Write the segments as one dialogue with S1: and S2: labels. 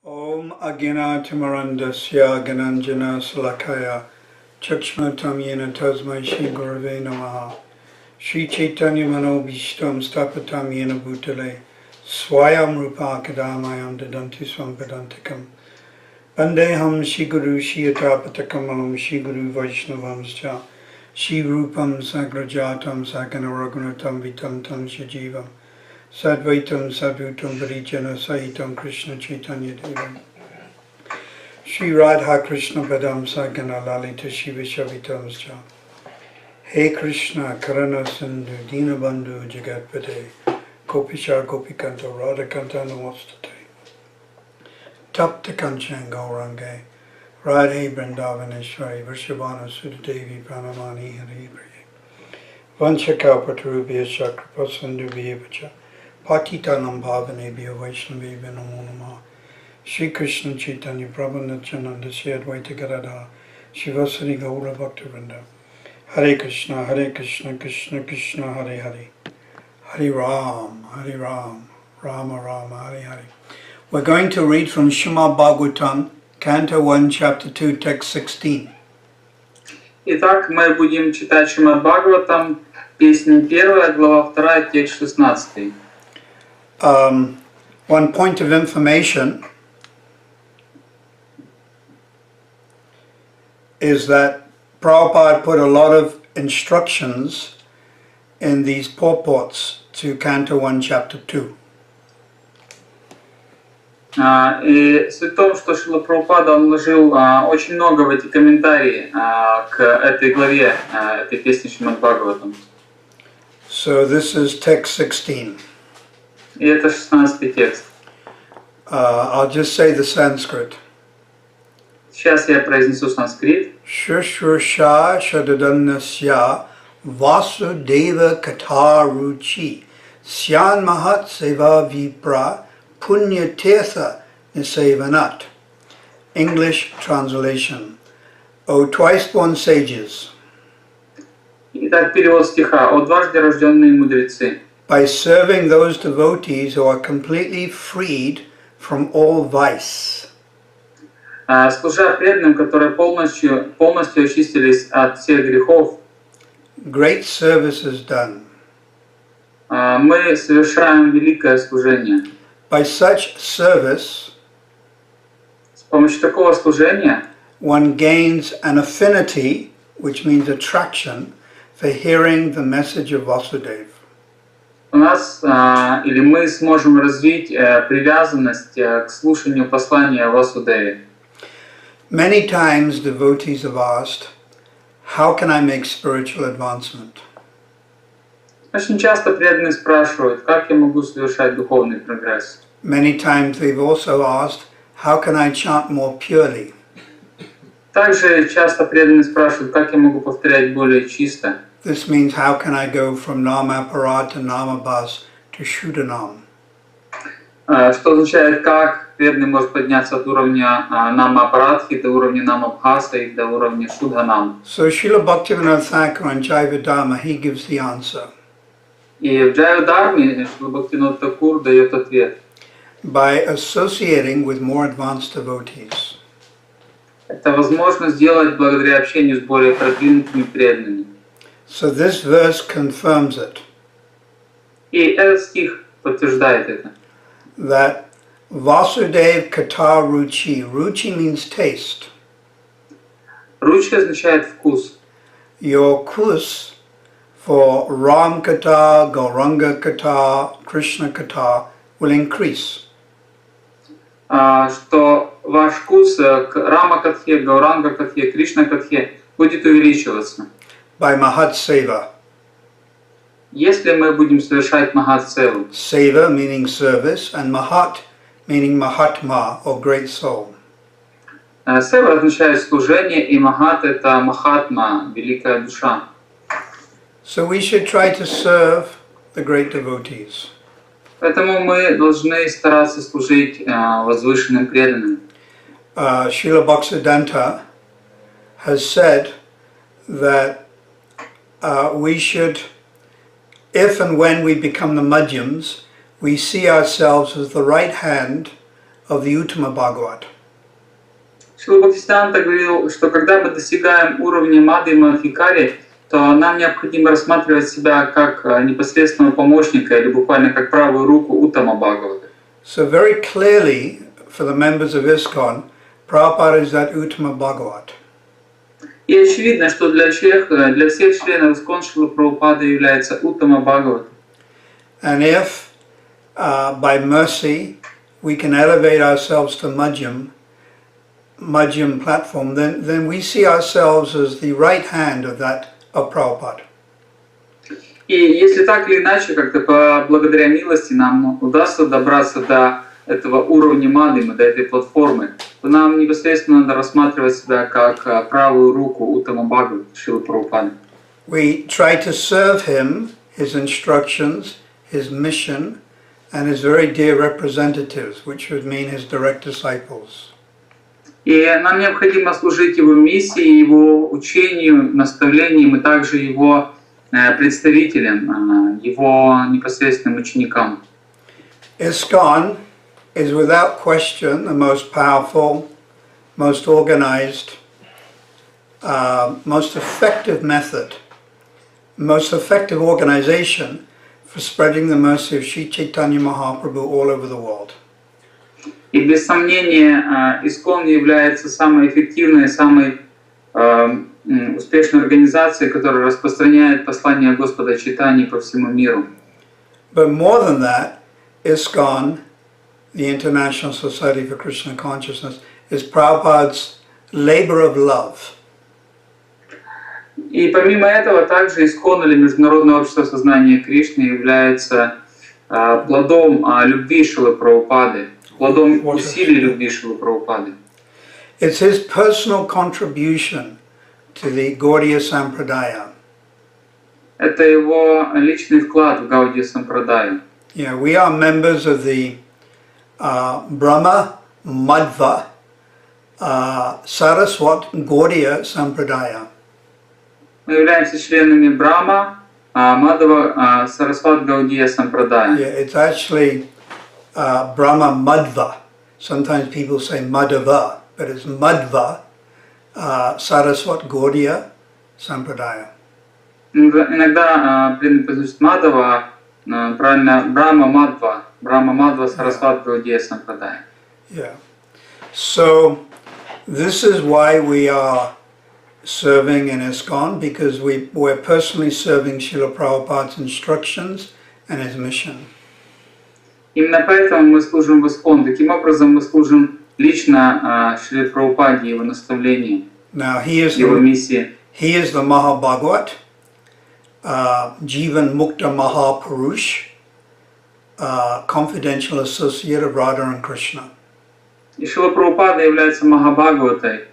S1: Om Agina Timarandasya Gananjana Salakaya Chakshmatam Yena Tasmai Shri Gurave Namaha Shri Chaitanya Manobhishtam Stapatam Yena Bhutale Swayam Rupa Kadamayam Dadanti Swampadantikam Vandeham Shri Guru Shri Atapatakamalam Shri Guru Vaishnavamscha Shri Rupam Sagrajatam Sakana Raghunatam Vitam Tam Shajivam Sadvaitam Sadhutam Parijana Sahitam Krishna Chaitanya Devam Shri Radha Krishna Padam Sagana Lalita Shiva Shavitamscha Hey Krishna Karana Sindhu Dinabandhu Jagatpate Gopisha Gopikanta Radhakanta Namastate Tapta Kanchan Gaurange Radhe Vrindavaneshwari Vrishabhana Sudadevi Pranamani Hari Priye Vanchakalpatarubhya Chakrapa Sindhu Vacha Patitanam Bhavanebhyo Vaishnavebhyo Namo Namah Shri Krishna Chaitanya Prabhu Nityananda Shri Advaita Gadadhar Shivasari Gaura Bhaktivinoda Hare Krishna Krishna Krishna Hare Hare Hare Ram Rama Rama Hare Hare. We're going to read from Srimad Bhagavatam, Canto 1, Chapter 2, Text 16.
S2: Итак, мы будем читать Шримад Бхагаватам, песня 1, глава 2, текст 16.
S1: One point of information is that Prabhupada put a lot of instructions in these purports to Canto 1, Chapter 2.
S2: И суть в том, что Шрила Прабхупада вложил очень много в эти комментарии к этой главе, этой песни Шримад Бхагаватам.
S1: So this is text 16.
S2: И это 16 текст.
S1: I'll just say the Sanskrit.
S2: Сейчас я произнесу санскрит.
S1: Shushrusha Shadadannasya Vasudeva Kataruchi Syan Mahat Seva Vipra Punya Tirtha Nisevanat. English translation. O twice-born sages,
S2: Итак, перевод стиха. «О дважды рожденные мудрецы,
S1: by serving those devotees who are completely freed from all vice,
S2: служа преданным, которые полностью очистились от всех грехов,
S1: great service is done.
S2: мы совершаем великое служение».
S1: By such service,
S2: С помощью такого служения
S1: one gains an affinity, which means attraction, for hearing the message of Vasudeva.
S2: у нас или мы сможем развить привязанность к слушанию послания Васудеве.
S1: Many times devotees have asked, how can I make spiritual advancement?
S2: Очень часто преданные спрашивают, как я могу совершать духовный прогресс.
S1: Many times they've also asked, how can I chant more purely?
S2: Также часто преданные спрашивают, как я могу повторять более чисто.
S1: This means how can I go from Namaparad to Namabhas to Shuddhanam?
S2: Что означает, как преданный может подняться от уровня Намапарадхи до уровня Намабхаса и до уровня Шудханам.
S1: So Srila Bhaktivinoda Thakur on Jaiva Dharma, he gives the answer.
S2: И в Джайва Дharме Шрила Бхактивинода Тхакур дает ответ.
S1: By associating with more advanced devotees.
S2: Это возможно сделать благодаря общению с более продвинутыми преданными.
S1: So this verse confirms it.
S2: И этот стих подтверждает это.
S1: That Vasudev Kata Ruchi. Ruchi means taste.
S2: Ручи означает вкус.
S1: Your kus for Ram Kata, Gauranga Kata, Krishna Kata will increase.
S2: Что ваш вкус к Рама-катхе, Гауранга-катхе, Кришна-катхе будет увеличиваться.
S1: By Mahat Seva.
S2: Если мы будем совершать Махат-севу.
S1: Seva meaning service and Mahat meaning Mahatma or great soul.
S2: Сева означает служение, и Махат — это Махатма, великая душа.
S1: So we should try to serve the great devotees.
S2: Поэтому мы должны стараться служить возвышенным преданным.
S1: Srila Bhaktisiddhanta has said that we should, if and when we become the madhyams, we see ourselves as the right hand of the Uttama Bhagavat.
S2: Шрила Бхактисиданта говорил, что когда мы достигаем уровня Мадхьяма Адхикари, то нам необходимо рассматривать себя как непосредственного помощника или буквально как правую руку Уттама Бхагавата.
S1: So very clearly, for the members of ISKCON, Prabhupada is that Uttama Bhagavat.
S2: И очевидно, что для всех членов ИСККОН Шрила Прабхупада является Уттама Бхагавата.
S1: And if, by mercy, we can elevate ourselves to Madhyam platform, then we see ourselves as the right hand of Prabhupada.
S2: И если так или иначе, как-то благодаря милости нам удастся добраться до этого уровня Мадхьямы, до этой платформы, то нам непосредственно надо рассматривать себя как правую руку Уттама Бхагавата Шрилы Прабхупады.
S1: We try to serve him, his instructions, his mission, and his very dear representatives, which would mean his direct disciples.
S2: И нам необходимо служить его миссии, его учению, наставлениям и также его представителям, его непосредственным ученикам.
S1: ISKCON is without question the most powerful, most organized, most effective method, most effective organization for spreading the mercy of Sri Chaitanya Mahaprabhu all over the world.
S2: И без сомнения ИСККОН является самой эффективной, самой успешной организацией, которая распространяет послание Господа Чайтаньи по всему миру.
S1: But more than that, ISKCON, the International Society for Krishna Consciousness, is Prabhupada's labor of love.
S2: И помимо этого, также ИСККОН или Международное общество сознания Кришны является плодом любви Шрилы Прабхупады, плодом усилий любви Шрилы Прабхупады.
S1: It's his personal contribution to the Gaudiya Sampradaya.
S2: Это его личный вклад в Гаудия Сампрадаю.
S1: Yeah, we are members of the Brahma Madhva Saraswat Gaudiya Sampradaya.
S2: Мы являемся членами Брахма, Мадхава, Сарасват Гаудия Сампрадая.
S1: Yeah, it's actually Brahma Madhva. Sometimes people say Madhava, but it's Madhva Saraswat Gaudiya Sampradaya.
S2: Иногда произносят Мадхава, правильно, Брахма Мадхва, Сарасват Гаудия Сампрадая.
S1: Yeah. So this is why we are serving in ISKCON, because we're personally serving Srila Prabhupada's instructions and his mission.
S2: Именно поэтому мы служим в ИСККОН. Таким образом, мы служим лично Шриле Прабхупаде, его наставлениям, его миссии.
S1: He is the Mahabhagavat, Jivan Mukta Mahapurush, confidential associate of Radha and Krishna.
S2: И Шрила Прабхупада является Махабхагаватой,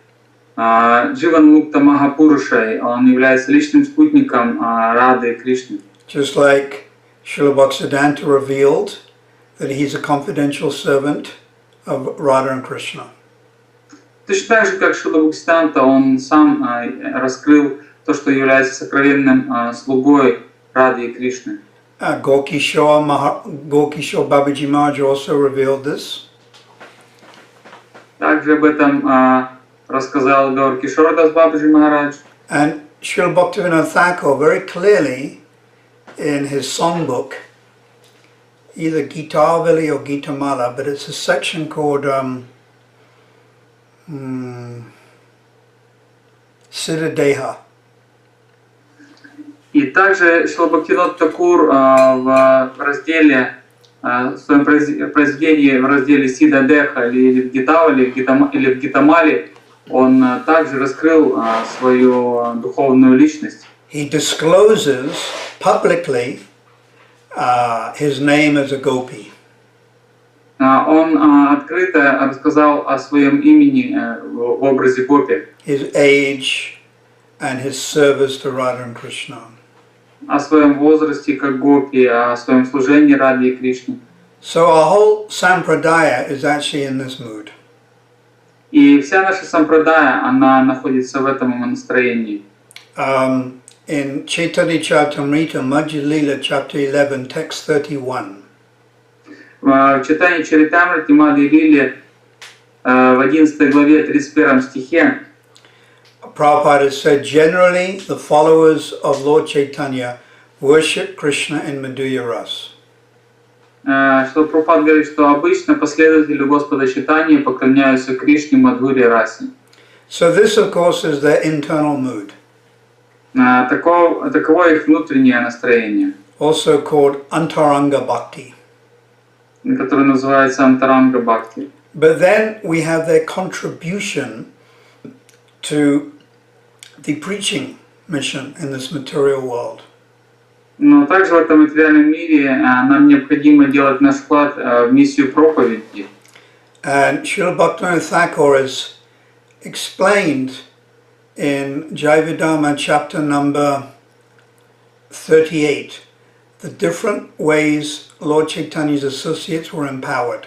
S2: Дживан Мукта Махапурушей, он является личным спутником Рады и Кришны.
S1: Just like Srila Bhaktisiddhanta revealed that he's a confidential servant of Radha and Krishna.
S2: Точно так же, как Шрила Бхактисиданта, он сам раскрыл то, что является сокровенным слугой Рады и Кришны.
S1: Gokishore Babaji Maharaj also revealed this.
S2: Также об этом рассказал Гаур Кишор Дас Бабаджи Махарадж.
S1: And Srila Bhaktivinoda Thakur very clearly in his songbook, either Gitavali or Gitamala, but it's a section called Siddhadeha.
S2: И также Шрила Бхактивинода Тхакур в разделе, в своем произведении в разделе Сиддадеха или в Гитавали или в Гитамали, он также раскрыл свою духовную личность.
S1: He discloses publicly his name as a gopi.
S2: Он открыто рассказал о своем имени в образе гопи.
S1: His age and his service to Radha and Krishna.
S2: О своем возрасте как гопи, о своем служении Раде и Кришне.
S1: So our whole sampradaya is actually in this mood.
S2: И вся наша сампрадая, она находится в этом настроении.
S1: In Chaitanya Charitamrita, Madhya Lila, chapter 11, text 31.
S2: В читании Чаритамрити Мады Лили в 11 главе 31 стихе
S1: Prabhupada has said, generally the followers of Lord Chaitanya worship Krishna in Madhurya Ras.
S2: что Прабхупад говорит, что обычно последователи Господа Чайтаньи поклоняются Кришне Мадхури Расе.
S1: So this, of course, is their internal mood,
S2: Таково их внутреннее настроение,
S1: also called Antaranga Bhakti.
S2: которое называется Антаранга Бхакти.
S1: But then we have their contribution to the preaching mission in this material world.
S2: Но также в этом материальном мире нам необходимо делать наш вклад в миссию проповеди.
S1: And Srila Bhaktivinoda Thakur has explained in Jaivedharma chapter number 38 the different ways Lord Chaitanya's associates were empowered.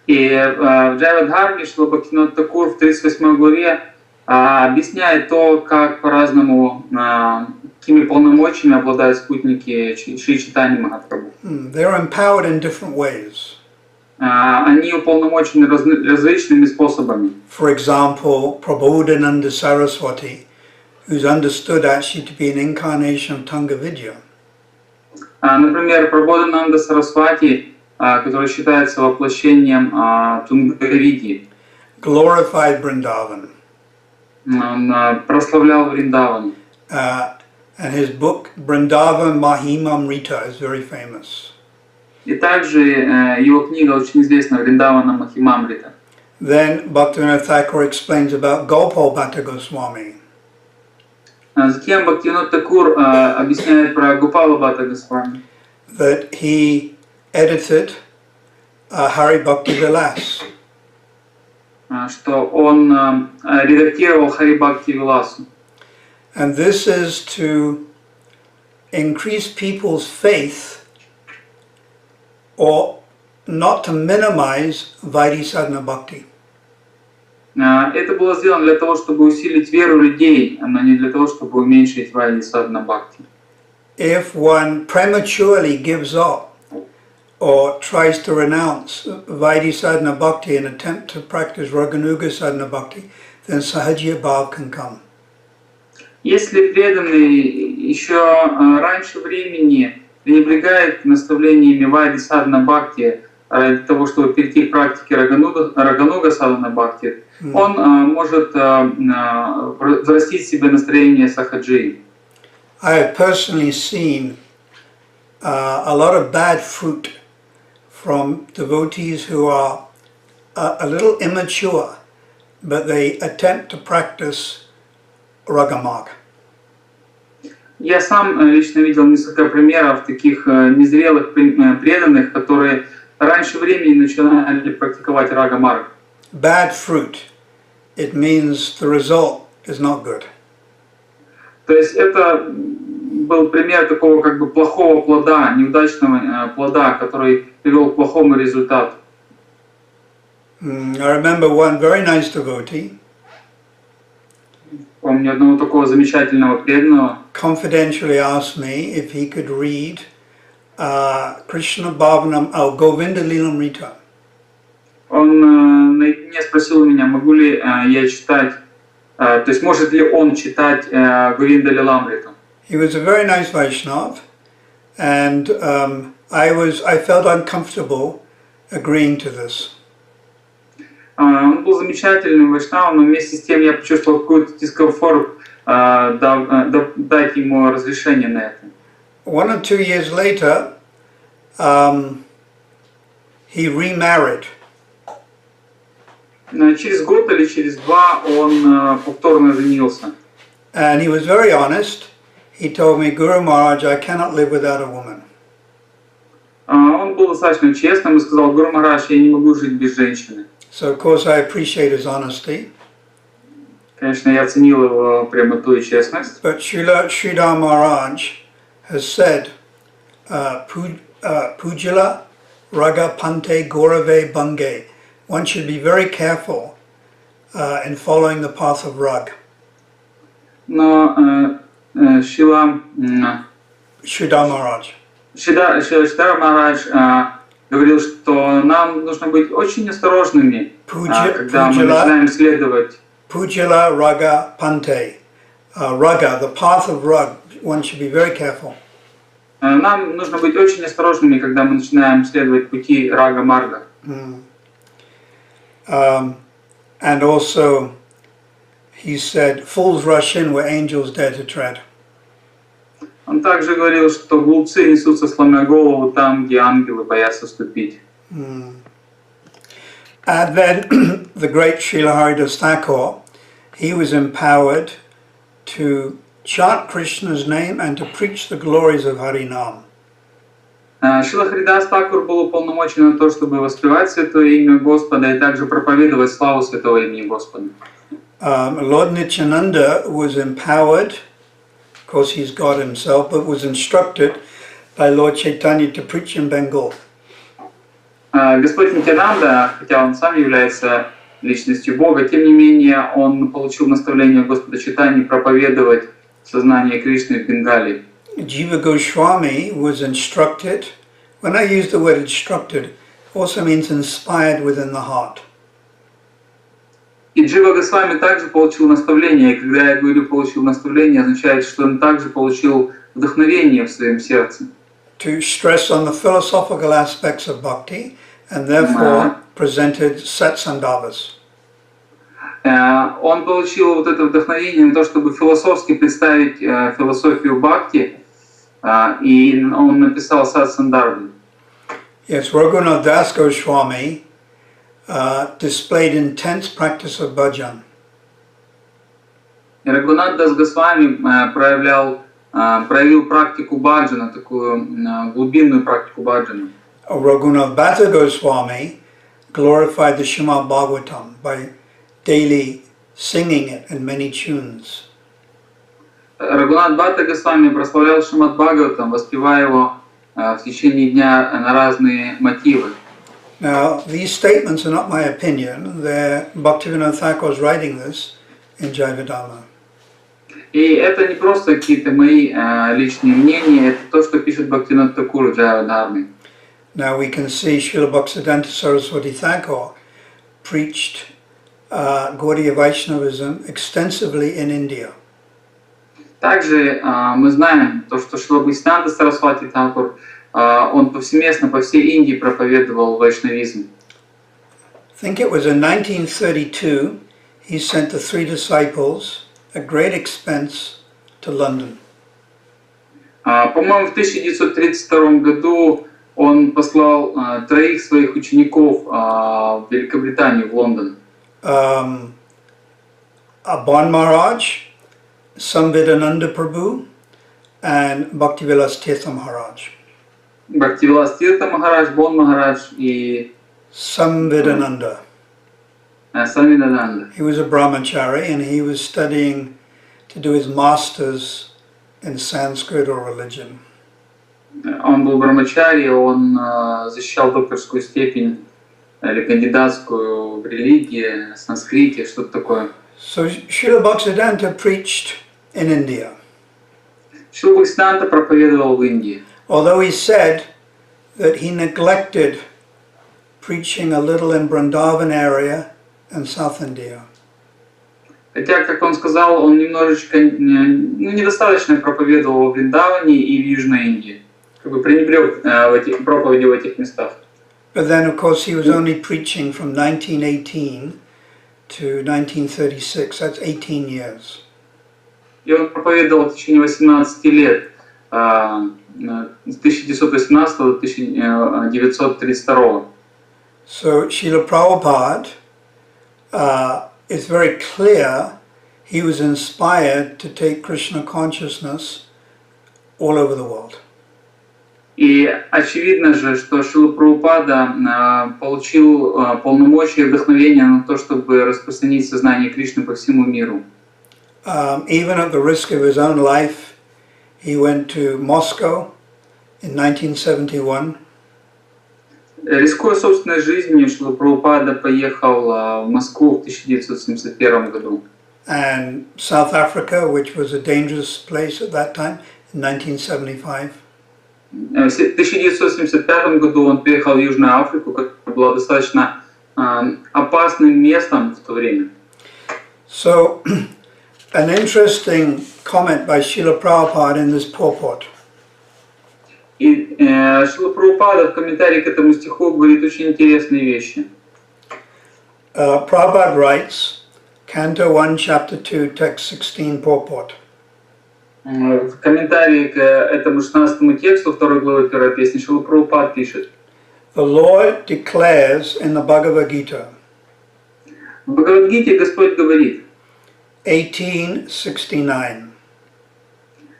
S2: И в Джайвадхарме Шрила Бхактивинода Тхакур в 38 главе объясняет то, как по-разному, какими полномочиями обладают спутники Шри Чайтаньи Махапрабху.
S1: They're empowered in different ways.
S2: Они уполномочены различными способами.
S1: For example, Prabodhananda Saraswati, who's understood actually to be an incarnation of Tanga Vidya.
S2: Например, Прабодхананда Сарасвати, который считается воплощением Тунгавидьи.
S1: Glorified Vrindavan.
S2: Он прославлял Вриндаван.
S1: And his book Vrindavan Mahimamrita is very famous.
S2: И также его книга очень известна Вриндавана Махимамрита.
S1: Then Bhaktivinoda Thakur explains about Gopal Bhatta Goswami.
S2: Затем Бхактивинод Тхакур объясняет про Гопала Бхатта Госвами.
S1: That he edited Hari Bhakti Vilas.
S2: Что он редактировал Хари Бхакти Виласу.
S1: And this is to increase people's faith or not to minimize Vaidhi Sadhana Bhakti.
S2: Это было сделано для того, чтобы усилить веру людей, но не для того, чтобы уменьшить Вайди Садхана Бхакти.
S1: If one prematurely gives up or tries to renounce Vaidhi Sadhana Bhakti and attempt to practice Raganuga Sadhana Bhakti, then Sahajya Bhav can come.
S2: Если преданный еще раньше времени пренебрегает наставлениями Вайди Садхана Бхакти для того, чтобы перейти к практике Рагануга Садхана Бхакти, он может взрастить в себе настроение сахаджи.
S1: I have personally seen a lot of bad fruit from devotees who are a little immature, but they attempt to practice Ragamarg.
S2: Я сам лично видел несколько примеров таких незрелых преданных, которые раньше времени начинали практиковать Рагамарг.
S1: Bad fruit, it means the result is not good.
S2: То есть это был пример такого как бы плохого плода, неудачного плода, который привел к плохому результату.
S1: I remember one very nice devotee.
S2: Помню одного такого замечательного преданного.
S1: Confidentially asked me if he could read Krishna Bhavanam Govinda Lilamrita.
S2: Он наедине спросил меня, могу ли я читать, то есть может ли он читать Говинда Лиламриту.
S1: He was a very nice Vaishnav, and I felt uncomfortable agreeing to this.
S2: Он был замечательным вайшнавом, но вместе с тем я почувствовал какой-то дискомфорт дать ему разрешение на это.
S1: 1 or 2 years later, he remarried.
S2: Через год или через два он повторно женился.
S1: And he was very honest. He told me, Guru Maharaj, I cannot live without a woman.
S2: Он был достаточно честным и сказал, Гуру Махарадж, я не могу жить без женщины.
S1: So of course I appreciate his honesty.
S2: Конечно, я оценил его прямоту и честность.
S1: But Sridhar Maharaj has said, Pujala Raga Pante Gorave Bange. One should be very careful in following the path of Rag.
S2: Но
S1: Sridhar Maharaj.
S2: Шридхар Махарадж говорил, что нам нужно быть очень осторожными, когда мы
S1: Pujala,
S2: начинаем исследовать.
S1: Pujala Raga Pante. Raga, the path of rug. One should be very careful.
S2: Нам нужно быть очень осторожными, когда мы начинаем исследовать пути рага-марга.
S1: And also, he said, fools rush in where angels dare to tread.
S2: Он также говорил, что глупцы несутся, сломя голову, там, где ангелы боятся ступить.
S1: And then the great Srila Haridas Thakur, he was empowered to chant Krishna's name and to preach the glories of Harinam.
S2: Шрила Харидас Такур был уполномочен на то, чтобы воспевать святое имя Господа и также проповедовать славу святого имени Господа.
S1: Lord Nityananda was empowered, of course he's God himself, but was instructed by Lord Chaitanya to preach in Bengal.
S2: Господь Нитянанда, хотя он сам является личностью Бога, тем не менее он получил наставление Господа Чайтаньи проповедовать сознание Кришны в Бенгалии.
S1: Jiva Goswami was instructed. When I use the word instructed, it also means inspired within the heart.
S2: И Джива Госвами также получил наставление. И когда я говорю «получил наставление», означает, что он также получил вдохновение в своем сердце.
S1: To stress on the philosophical aspects of bhakti and therefore presented satsandavas.
S2: Он получил вот это вдохновение на то, чтобы философски представить философию бхакти, и он написал сатсандарву.
S1: Yes, Raghunath Das Goswami displayed intense practice of bhajan.
S2: Рагунат Дас Госвами проявил практику баджана, такую глубинную практику баджана.
S1: Raghunath Bhatta Goswami glorified the Srimad Bhagavatam by daily singing it in many tunes.
S2: Рагунат Бхатта Госвами прославлял Шримад Бхагаватам, воспевая его в течение дня на разные мотивы.
S1: Now, these statements are not my opinion. They're Bhaktivinoda Thakur's writing this in Jayavadharma.
S2: И это не просто какие-то мои личные мнения, это то, что пишет Бхактивинода Тхакур в Джайавадхарме.
S1: Now we can see Srila Bhaktisiddhanta Saraswati Thakur preached Gaudiya Vaishnavism extensively in India.
S2: Также мы знаем то, что Шрила Бхактисиддханта Сарасвати Тхакур, он повсеместно по всей Индии проповедовал вайшнавизм.
S1: I think it was in 1932 he sent the three disciples at great expense to London.
S2: По-моему, в 1932 году он послал троих своих учеников в Великобританию, в Лондон.
S1: Abhan Maharaj, Samvedananda Prabhu, and Bhaktivilas Tirtha Maharaj.
S2: Бхактивилас Тирта Махарадж, Бон Махарадж и
S1: Samvedananda.
S2: Самвидананда.
S1: He was a brahmachari and he was studying to do his masters in Sanskrit or religion.
S2: Он был брамачари, он защищал докторскую степень или кандидатскую в религии, санскрите, что-то такое.
S1: So Srila Bhaktisiddhanta preached in India.
S2: Шрила Бхактисиддханта проповедовал в Индии.
S1: Although he said that he neglected preaching a little in Vrindavan area and South India.
S2: Хотя, как он сказал, он немножечко недостаточно проповедовал в Вриндаване и в Южной Индии. Как бы пренебрег проповеди в этих местах.
S1: But then, of course, he was only preaching from 1918 to 1936. That's 18 years.
S2: И он проповедовал в течение 18 лет, с 1918 до 1932.
S1: So Srila Prabhupada, it's very clear he was inspired to take Krishna consciousness all over the world.
S2: И очевидно же, что Шрила Прабхупада получил полномочия и вдохновение на то, чтобы распространить сознание Кришны по всему миру.
S1: Even at the risk of his own life, he went to Moscow in 1971.
S2: Рискуя собственной жизнью, Шрила Прабхупада поехал в Москву в 1971 году.
S1: And South Africa, which was a dangerous place at that time, in 1975.
S2: В 1975 году он приехал в Южную Африку, которая была достаточно опасным местом в то время.
S1: So, an interesting comment by Srila Prabhupada in this purport.
S2: И Шрила Прабхупада в комментарии к этому стиху говорит очень интересные вещи.
S1: Prabhupada writes, Canto 1, Chapter 2, Text 16, purport.
S2: В комментарии к этому 16 тексту 2 главы 1 песни Шрила Прабхупад пишет:
S1: The Lord declares in the Bhagavad Gita,
S2: в Бхагавад-гите Господь говорит
S1: 18:69,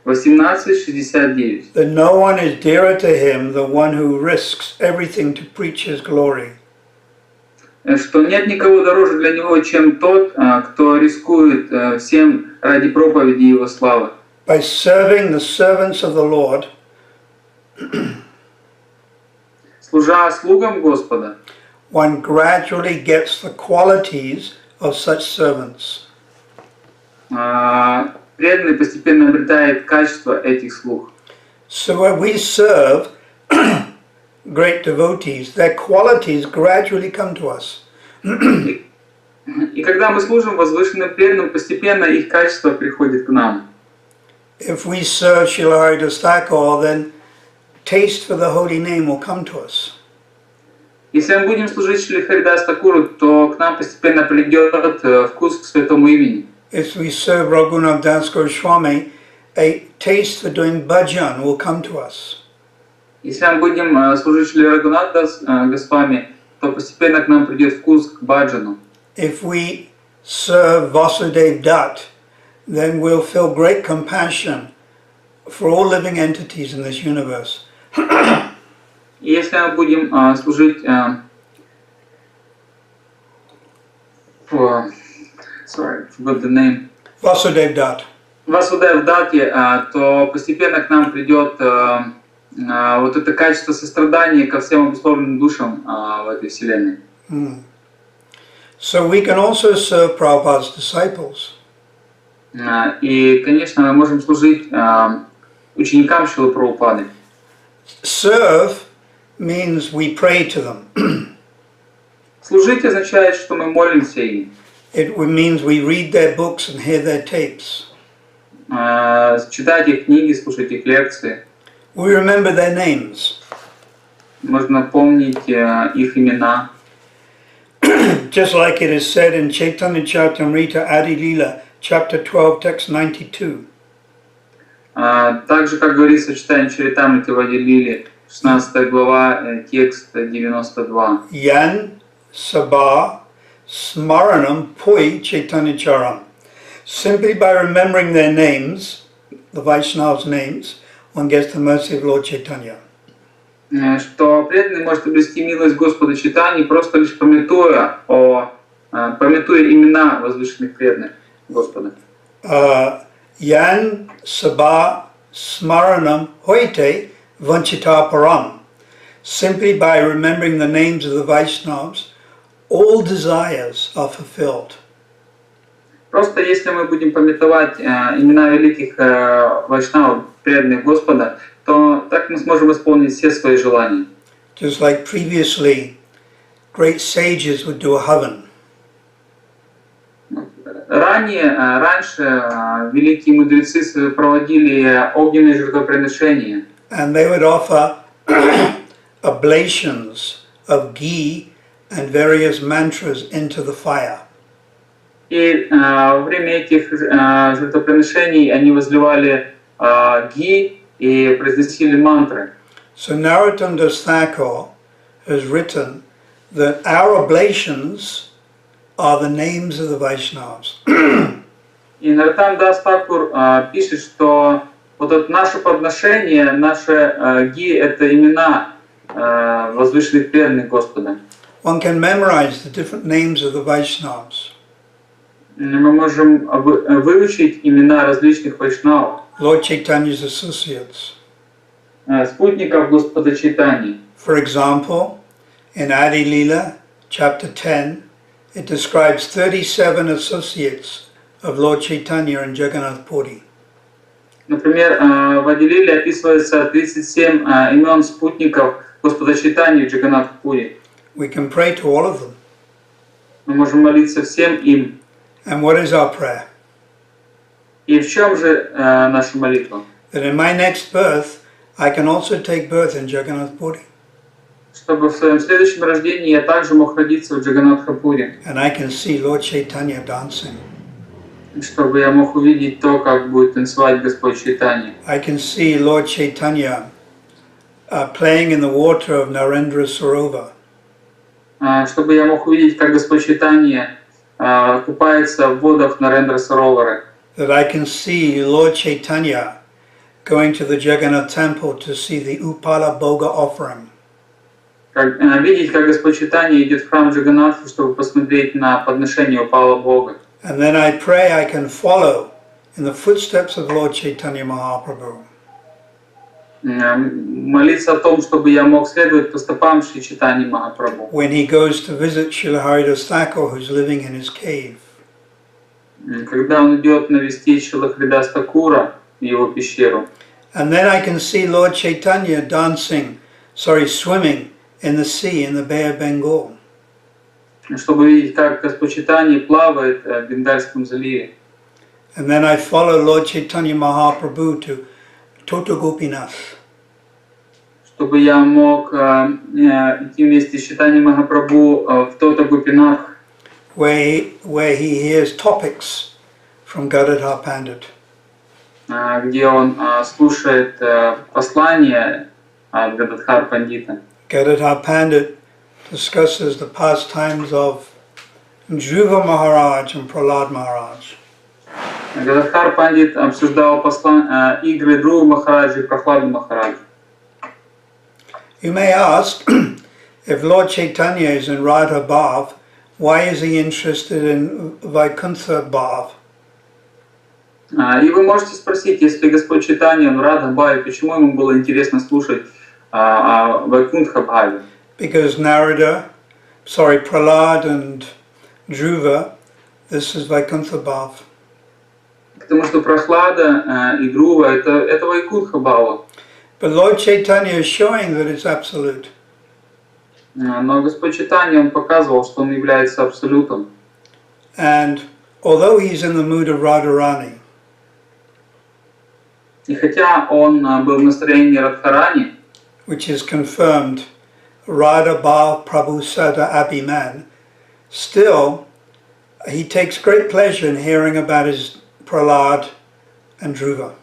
S2: 18:69,
S1: that no one is dearer to him than one who risks everything to preach his glory.
S2: что нет никого дороже для него, чем тот, кто рискует всем ради проповеди Его славы.
S1: By serving the servants of the Lord,
S2: Служа слугам Господа,
S1: one gradually gets the qualities of such servants.
S2: преданный постепенно обретает качество этих слуг.
S1: So when we serve great devotees, their qualities gradually come to us.
S2: И когда мы служим возвышенным преданным, постепенно их качество приходит к нам.
S1: If we serve Srila Haridas Thakur, then taste for the holy name will come to us.
S2: Если мы будем служить Шриле Харидас Такуру, то к нам постепенно придет вкус к святому имени.
S1: If we serve Raghunath Das Goswami, a taste for doing bhajan will come to us.
S2: Если мы будем служить Шриле Рагунатас Госвами, то постепенно к нам придет вкус к баджану.
S1: If we serve Vasudev Dutt, then we'll feel great compassion for all living entities in this universe.
S2: И если мы будем служить forgot the name.
S1: Vasudev Dutt.
S2: Васудев Датте, то постепенно к нам придет вот это качество сострадания ко всем обусловленным душам в этой вселенной.
S1: So we can also serve Prabhupada's disciples.
S2: И, конечно, мы можем служить ученикам Шрилы Прабхупады.
S1: Serve means we pray to them.
S2: Служить означает, что мы молимся им.
S1: It means we read their books and hear their tapes.
S2: Читать их книги, слушать их лекции.
S1: We remember their names.
S2: Можно помнить их имена.
S1: Just like it is said in Chaitanya Charitamrita Adi Lila, chapter 12, text 92.
S2: Так же, как говорится в читании Чаритамрити Вади Лили, 16 глава, текст 92.
S1: Yan Sabha Smaranam Poi Chaitanya Charam. Simply by remembering their names, the Vaishnavas' names, one gets the mercy of Lord Chaitanya.
S2: Что преданный может обрести милость Господа Чайтаньи, просто лишь памятуя имена возвышенных преданных Господа.
S1: Yan Sabha Smaranam Hoite Vanchita Param. Simply by remembering the names of the Vaishnavas, all desires are fulfilled.
S2: Просто если мы будем памятовать имена великих вайшнавов, преданных Господа, то так мы сможем исполнить все свои желания.
S1: Just like previously, great sages would do a havan.
S2: Раньше великие мудрецы проводили огненные жертвоприношения.
S1: And they would offer oblations of ghee and various mantras into the fire.
S2: И во время этих жертвоприношений они возливали ги и произносили мантры.
S1: So Narottam Das Thakur has written that our oblations are the names of the Vaishnavas.
S2: И Нароттам Дас Такур пишет, что вот это наше подношение, наше ги, это имена возвышенных преданных Господа.
S1: One can memorize the different names of the Vaishnavas.
S2: Мы можем выучить имена различных вайшнавов,
S1: Lord Chaitanya's associates.
S2: Спутников Господа Чайтаньи.
S1: For example, in Adi Lila, chapter 10, it describes 37 associates of Lord Chaitanya and Jagannath Puri.
S2: Например, в Адилиле описывается 37 имен спутников Господа Чайтаньи в Джаганнатх-пури.
S1: We can pray to all of them.
S2: Мы можем молиться всем им.
S1: And what is our prayer?
S2: И в чем же наша молитва?
S1: That in my next birth, I can also take birth in Jagannath Puri.
S2: Чтобы в своем следующем рождении я также мог родиться в Джаганнатх-пури.
S1: And I can see Lord Chaitanya dancing.
S2: Чтобы я мог увидеть то, как будет танцевать Господь Чайтанья.
S1: I can see Lord Chaitanya playing in the water of Narendra Sarovar.
S2: Чтобы я мог увидеть, как Господь Чайтанья купается в водах Нарендра Саровара.
S1: That I can see Lord Chaitanya going to the Jagannath temple to see the Upala Bhoga offering.
S2: Видеть, как Господь Чайтанья идет в храм Джаганнатха, чтобы посмотреть на подношение Упала Бога.
S1: And then I pray I can follow in the footsteps of Lord Chaitanya Mahaprabhu.
S2: Молиться о том, чтобы я мог следовать по стопам Шри Чайтаньи Махапрабху.
S1: When he goes to visit Srila Haridas Thakur, who's living in his cave.
S2: Когда он идет навестить Шрила Харидас Такура в его пещеру.
S1: And then I can see Lord Chaitanya swimming in the sea in the Bay of Bengal.
S2: Чтобы видеть, как Господь Чайтанья плавает в Бенгальском заливе.
S1: And then I follow Lord Chaitanya Mahaprabhu to Tota Gopinath.
S2: Чтобы я мог идти вместе с Чайтаньей Махапрабху в Тота Гопинах,
S1: where he hears topics from Gadadhar Pandit.
S2: Где он слушает послания от Гададхар Пандита.
S1: Gadadhar Pandit discusses the pastimes of Dhruva Maharaj and Prahlad Maharaj.
S2: Гададхар Пандит обсуждал игры Dhruva Махараджа и Прохлады Махараджа.
S1: You may ask, if Lord Chaitanya is in Radha Bhav, why is he interested in Vaikuntha Bhav?
S2: И вы можете спросить, если Господь Чайтанья в Радха Бхаве, почему ему было интересно слушать о Вайкунтха Бхаве?
S1: Because Prahlad and Dhruva, this is Vaikuntha Bhav.
S2: Потому что Прохлада и Dhruva это Вайкунтха Бхава.
S1: But Lord Chaitanya is showing that it's absolute.
S2: Но Господь Чайтанья, он показывал, что он является абсолютом.
S1: And although he's in the mood of Radharani,
S2: и хотя он был в настроении Радхарани,
S1: which is confirmed Radha Bhav Prabhu Sada Abhiman, still he takes great pleasure in hearing about his Prahlad and Dhruva.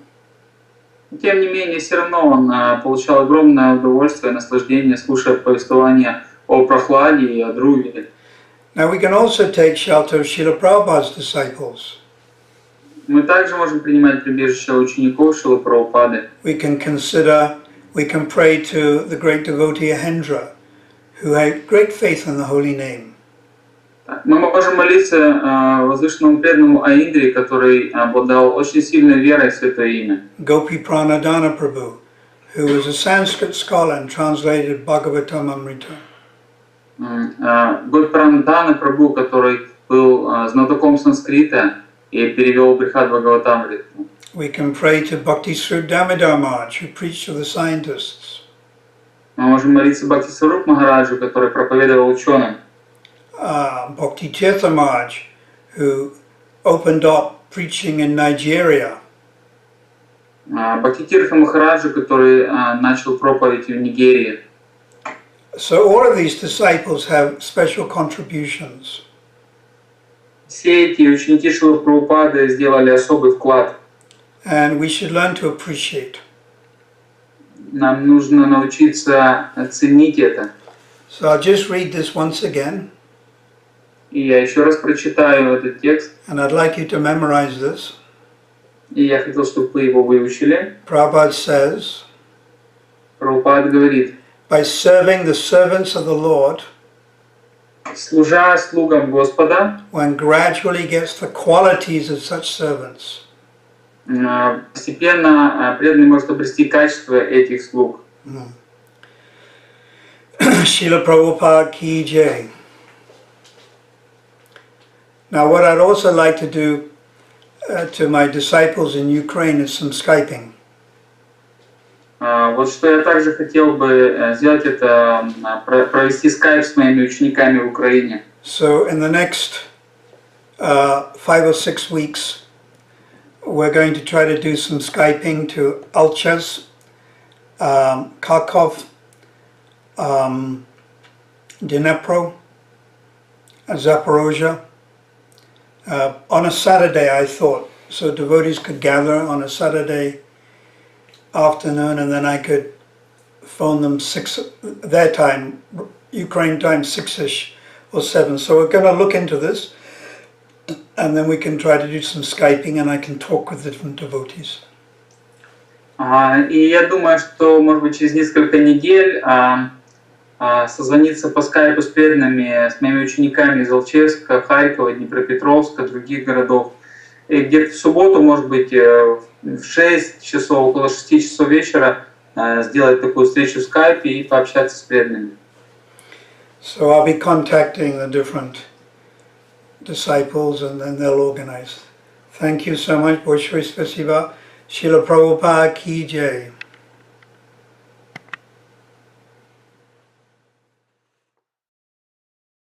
S2: Тем не менее, все равно он получал огромное удовольствие, наслаждение, слушая повествования о Прохладе и о Друве.
S1: Now we can also take shelter of Srila Prabhupada's disciples.
S2: Мы также можем принимать прибежище учеников Шрилы Прабхупады.
S1: We can pray to the great devotee Ahendra, who had great faith in the holy name.
S2: Мы можем молиться возвышенному преданному Аиндре, который обладал очень сильной верой в Святое Имя.
S1: Gopi Pranadana Prabhu, who was a Sanskrit scholar and translated Bhagavatam Amrita.
S2: Гопи Пранадана Прабhu, который был знатоком санскрита и перевел Брихад Бхагаватамриту.
S1: We can pray to Bhakti Swarup Damodar Maharaj, who preached to the scientists.
S2: Мы можем молиться Бхакти Сваруп Махараджу, который проповедовал ученым.
S1: Bhakti Tirtha Maharaj, who opened up preaching in Nigeria.
S2: Бхакти Тиртха Махараджу, который начал проповедь в Нигерии.
S1: So all of these disciples have special contributions.
S2: Все эти ученики Шрилы Прабхупады сделали особый вклад.
S1: And we should learn to appreciate.
S2: Нам нужно научиться ценить это.
S1: So I'll just read this once again.
S2: И я еще раз прочитаю этот текст.
S1: And I'd like you to memorize this.
S2: И я хотел, чтобы вы его выучили.
S1: Prabhupada says,
S2: Прабхупада говорит:
S1: by serving the servants of the Lord,
S2: служа слугам Господа,
S1: one gradually gets the qualities of such servants.
S2: Постепенно преданный может обрести качество этих слуг.
S1: Srila Prabhupada Ki Jai. Now what I'd also like to do to my disciples in Ukraine is some Skyping.
S2: Вот что я также хотел бы сделать, это провести скайп с моими учениками в Украине.
S1: So in the next 5 or 6 weeks, we're going to try to do some Skyping to Alchaz, Kharkov, Dnipro, Zaporozhye. On a Saturday, I thought, so devotees could gather on a Saturday afternoon, and then I could phone them their time, Ukraine time, 6ish or 7. So we're going to look into this, and then we can try to do some Skyping, and I can talk with different devotees.
S2: И я думаю, что, может быть, через несколько недель созвониться по скайпу с преданными, с моими учениками из Алчевска, Харькова, Днепропетровска, других городов. И где-то в субботу, может быть, в 6 часов, около 6 часов вечера сделать такую встречу в скайпе и пообщаться с преданными.
S1: So I'll be contacting the different disciples, and then they'll organize. Thank you so much. Большое спасибо. Шрила Прабхупада Ки Джай.